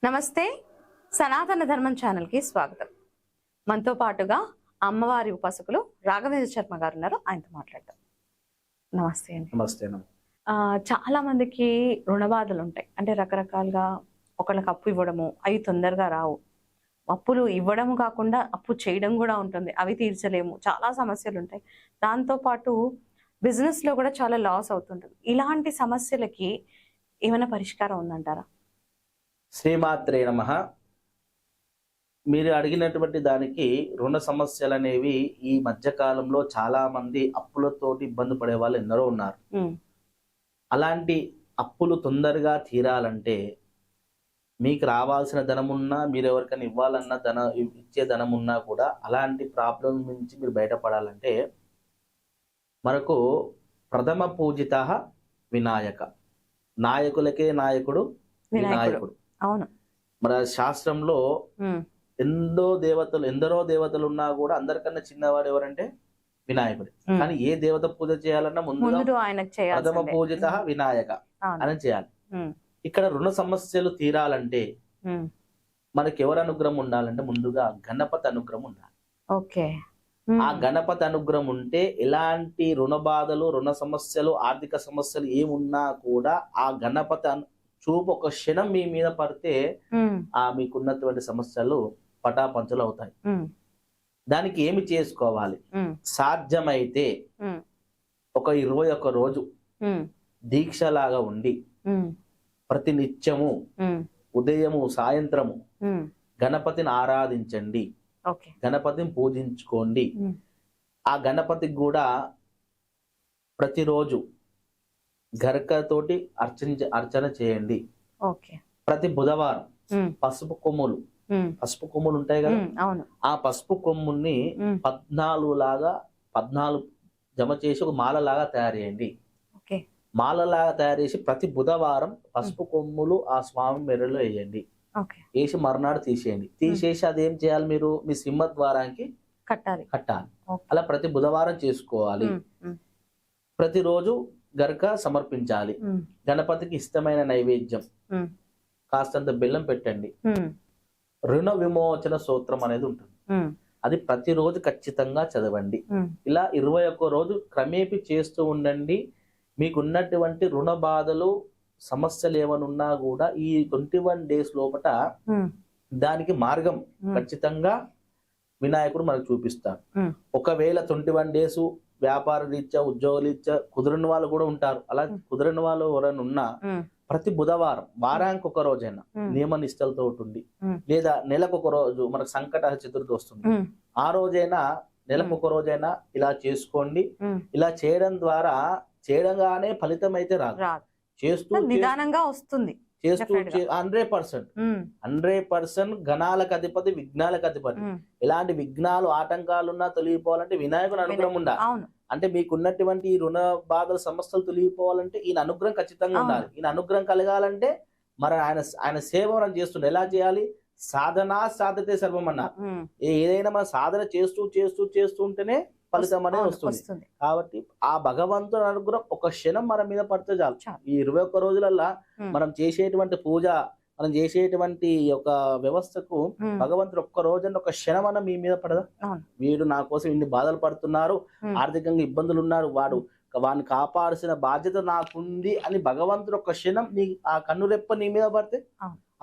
నమస్తే, సనాతన ధర్మం ఛానల్ కి స్వాగతం. మనతో పాటుగా అమ్మవారి ఉపాసకులు రాఘవేంద్ర శర్మ గారు ఉన్నారు. ఆయనతో మాట్లాడతాం. నమస్తే అండి. నమస్తే. చాలా మందికి రుణ బాధలు ఉంటాయి. అంటే రకరకాలుగా ఒకళ్ళకి అప్పు ఇవ్వడము, అవి తొందరగా రావు. అప్పులు ఇవ్వడము కాకుండా అప్పు చేయడం కూడా ఉంటుంది, అవి తీర్చలేము. చాలా సమస్యలు ఉంటాయి. దాంతో పాటు బిజినెస్ లో కూడా చాలా లాస్ అవుతుంటుంది. ఇలాంటి సమస్యలకి ఏమైనా పరిష్కారం ఉందంటారా? శ్రీమాత్రే నమః. మీరు అడిగినటువంటి దానికి రుణ సమస్యలు అనేవి ఈ మధ్యకాలంలో చాలా మంది అప్పులతోటి ఇబ్బంది పడే వాళ్ళు ఎందరో ఉన్నారు. అలాంటి అప్పులు తొందరగా తీరాలంటే మీకు రావాల్సిన ధనమున్నా, మీరు ఎవరికైనా ఇవ్వాలన్న ఇచ్చే ధనమున్నా కూడా అలాంటి ప్రాబ్లం నుంచి మీరు బయటపడాలంటే మనకు ప్రథమ పూజిత వినాయక. నాయకులకే నాయకుడు వినాయకుడు. అవును. మన శాస్త్రంలో ఎందరో దేవతలు ఉన్నా కూడా అందరికన్నా చిన్నవాడు ఎవరంటే వినాయకుడు. కానీ ఏ దేవత పూజ చేయాలన్నా ముందు ప్రథమ పూజిత వినాయక అని చేయాలి. ఇక్కడ రుణ సమస్యలు తీరాలంటే మనకి ఎవరు అనుగ్రహం ఉండాలంటే ముందుగా గణపతి అనుగ్రహం ఉండాలి. ఓకే. ఆ గణపతి అనుగ్రహం ఉంటే ఎలాంటి రుణ బాధలు, రుణ సమస్యలు, ఆర్థిక సమస్యలు ఏమున్నా కూడా ఆ గణపతి చూపు ఒక క్షణం మీ మీద పడితే మీకున్నటువంటి సమస్యలు పటాపంచలు అవుతాయి. దానికి ఏమి చేసుకోవాలి? సాధ్యమైతే ఒక 21 రోజు దీక్షలాగా ఉండి ప్రతి నిత్యము ఉదయము సాయంత్రము గణపతిని ఆరాధించండి, గణపతిని పూజించుకోండి. ఆ గణపతికి కూడా ప్రతిరోజు గరకతోటి అర్చన చేయండి. ప్రతి బుధవారం పసుపు కొమ్ములు ఉంటాయి కదా, ఆ పసుపు కొమ్ముని 14 జమ చేసి ఒక మాల లాగా తయారు చేయండి. మాలలాగా తయారు చేసి ప్రతి బుధవారం పసుపు కొమ్ములు ఆ స్వామి మెడలో వేయండి. వేసి మర్నాడు తీసేయండి. తీసేసి అదేం చేయాలి? మీరు మీ సింహద్వారానికి కట్టాలి. అలా ప్రతి బుధవారం చేసుకోవాలి. ప్రతిరోజు గరక సమర్పించాలి. గణపతికి ఇష్టమైన నైవేద్యం కాస్తంత బెల్లం పెట్టండి. రుణ విమోచన సూత్రం అనేది ఉంటుంది, అది ప్రతిరోజు ఖచ్చితంగా చదవండి. ఇలా 21 రోజు క్రమేపీ చేస్తూ ఉండండి. మీకున్నటువంటి రుణ బాధలు, సమస్యలు ఏమనున్నా కూడా ఈ 21 డేస్ లోపల దానికి మార్గం ఖచ్చితంగా వినాయకుడు మనకు చూపిస్తాడు. ఒకవేళ 21 డేస్ వ్యాపార రీత్యా, ఉద్యోగ రీత్యా కుదరని వాళ్ళు కూడా ఉంటారు. అలా కుదరని వాళ్ళు ఎవరైనా ఉన్నా ప్రతి బుధవారం వారానికి ఒక రోజైనా నియమ నిష్టలతో ఉండి, లేదా నెలకు ఒక రోజు మనకు సంకట చతుర్థి వస్తుంది, ఆ రోజైనా నెలకు ఒక రోజైనా ఇలా చేసుకోండి. ఇలా చేయడం ద్వారా చేయడంగానే ఫలితం అయితే రాదు, చేస్తూ నిదానంగా వస్తుంది. చేస్తూ 100% గణాలకు అధిపతి, విఘ్నాలకు అధిపతి. ఎలాంటి విఘ్నాలు, ఆటంకాలున్నా తొలగిపోవాలంటే వినాయకుని అనుగ్రహం ఉండాలి. అంటే మీకున్నటువంటి ఈ రుణ బాధల సమస్యలు తొలగిపోవాలంటే ఈయన అనుగ్రహం ఖచ్చితంగా ఉండాలి. ఈయన అనుగ్రహం కలగాలంటే మరి ఆయన సేవ మనం చేస్తుండే. ఎలా చేయాలి? సాధనా సాధతే సర్వం అన్నారు. ఏదైనా మన సాధన చేస్తూ ఉంటేనే ఫలితం అనేది వస్తుంది. కాబట్టి ఆ భగవంతుని అనుగ్రహం ఒక క్షణం మన మీద పడితే చాలు. ఈ 21 రోజులల్లా మనం చేసేటువంటి పూజ, మనం చేసేటువంటి ఒక వ్యవస్థకు భగవంతుడు ఒక్క రోజున ఒక క్షణం అన్న మీ మీద పడదా? వీడు నా కోసం ఇన్ని బాధలు పడుతున్నారు, ఆర్థికంగా ఇబ్బందులు ఉన్నారు, వాడిని కాపాడాల్సిన బాధ్యత నాకుంది అని భగవంతుడు ఒక క్షణం ఆ కన్నురెప్ప నీ మీద పడితే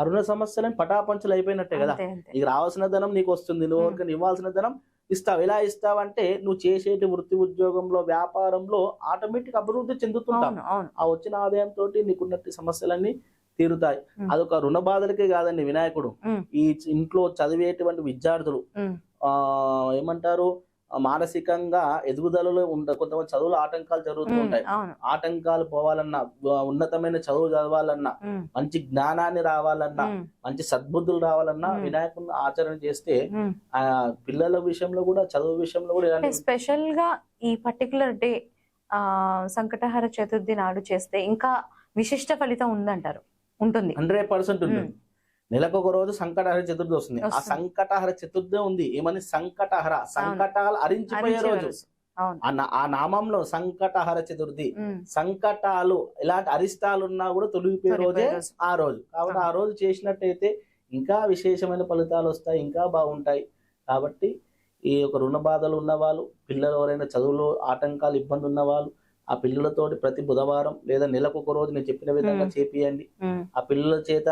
అరుణ సమస్యలని పటాపంచలు అయిపోయినట్టే కదా. నీకు రావాల్సిన ధనం నీకు వస్తుంది, నువ్వు ఎవరికైనా ఇవ్వాల్సిన ధనం ఇస్తావు. ఎలా ఇస్తావంటే నువ్వు చేసేటి వృత్తి, ఉద్యోగంలో, వ్యాపారంలో ఆటోమేటిక్ అభివృద్ధి చెందుతుంటావు. ఆ వచ్చిన ఆదాయంతో నీకున్నట్టు సమస్యలన్నీ తీరుతాయి. అదొక రుణ బాధలకే కాదండి వినాయకుడు. ఈ ఇంట్లో చదివేటువంటి విద్యార్థులు ఏమంటారు, మానసికంగా ఎదుగుదలలో కొంతమంది చదువులు ఆటంకాలు జరుగుతూ ఉంటాయి. ఆటంకాలు పోవాలన్నా, ఉన్నతమైన చదువు చదవాలన్నా, మంచి జ్ఞానాన్ని రావాలన్నా, మంచి సద్బుద్ధులు రావాలన్నా వినాయకుడిని ఆచరణ చేస్తే ఆ పిల్లల విషయంలో కూడా, చదువు విషయంలో కూడా స్పెషల్ గా ఈ పర్టికులర్ డే సంకటహర చతుర్థి నాడు చేస్తే ఇంకా విశిష్ట ఫలితం ఉందంటారు? ఉంటుంది, 100% ఉంటుంది. నెలకు ఒక రోజు సంకటహర చతుర్థి వస్తుంది. ఆ సంకటహర చతుర్థి ఉంది. ఏమని? సంకటహర, సంకటాలు హరించిపోయే రోజు. అవును. ఆ నామంలో సంకటహర చతుర్థి, ఉమ్. సంకటాలు ఇలాంటి అరిష్టాలు ఉన్నా కూడా తొలగిపోయే రోజే తొలిపోయే రోజు. ఆ రోజు. కాబట్టి ఆ రోజు చేసినట్టయితే ఇంకా విశేషమైన ఫలితాలు వస్తాయి, ఇంకా బాగుంటాయి. కాబట్టి ఈ యొక్క రుణ బాధలు ఉన్న వాళ్ళు, పిల్లలు ఎవరైనా చదువులో ఆటంకాలు ఇబ్బంది ఉన్న వాళ్ళు, ఆ పిల్లలతోటి ప్రతి బుధవారం లేదా నెలకు ఒక రోజు నేను చెప్పిన విధంగా చేపియండి. ఉమ్. ఆ పిల్లల చేత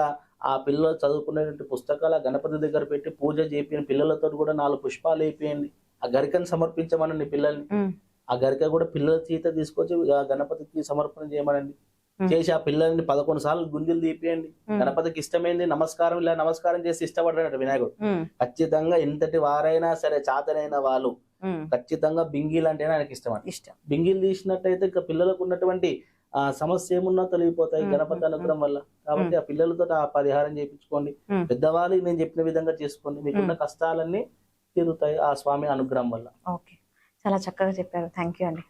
ఆ పిల్లలు చదువుకునేటువంటి పుస్తకాల గణపతి దగ్గర పెట్టి పూజ చేపియండి. పిల్లలతో కూడా 4 పుష్పాలు వేపియండి. ఆ గరికను సమర్పించమనండి పిల్లల్ని. ఉమ్. ఆ గరిక కూడా పిల్లల చేత తీసుకొచ్చి ఆ గణపతికి సమర్పణ చేయమనండి. ఉమ్. చేసి ఆ పిల్లల్ని 11 సార్లు గుంజలు తీపియండి. గణపతికి ఇష్టమైంది నమస్కారం, ఇలా నమస్కారం చేసి ఇష్టపడ్డాడు వినాయకుడు. ఉమ్. ఖచ్చితంగా ఎంతటి వారైనా సరే చాతనైన వాళ్ళు ఉమ్. ఖచ్చితంగా బింగిల్ అంటేనే ఆయనకి ఇష్టం అండి. ఇష్టం. బింగిల్ తీసినట్టయితే ఇంకా పిల్లలకు ఉన్నటువంటి సమస్య ఏమున్నా తొలగిపోతాయి గణపతి అనుగ్రహం వల్ల. కాబట్టి ఆ పిల్లలతో ఆ పరిహారం చేయించుకోండి. పెద్దవాళ్ళు నేను చెప్పిన విధంగా చేసుకోండి. మీకున్న కష్టాలన్నీ తీరుతాయి ఆ స్వామి అనుగ్రహం వల్ల. ఓకే, చాలా చక్కగా చెప్పారు. థ్యాంక్ యూ అండి.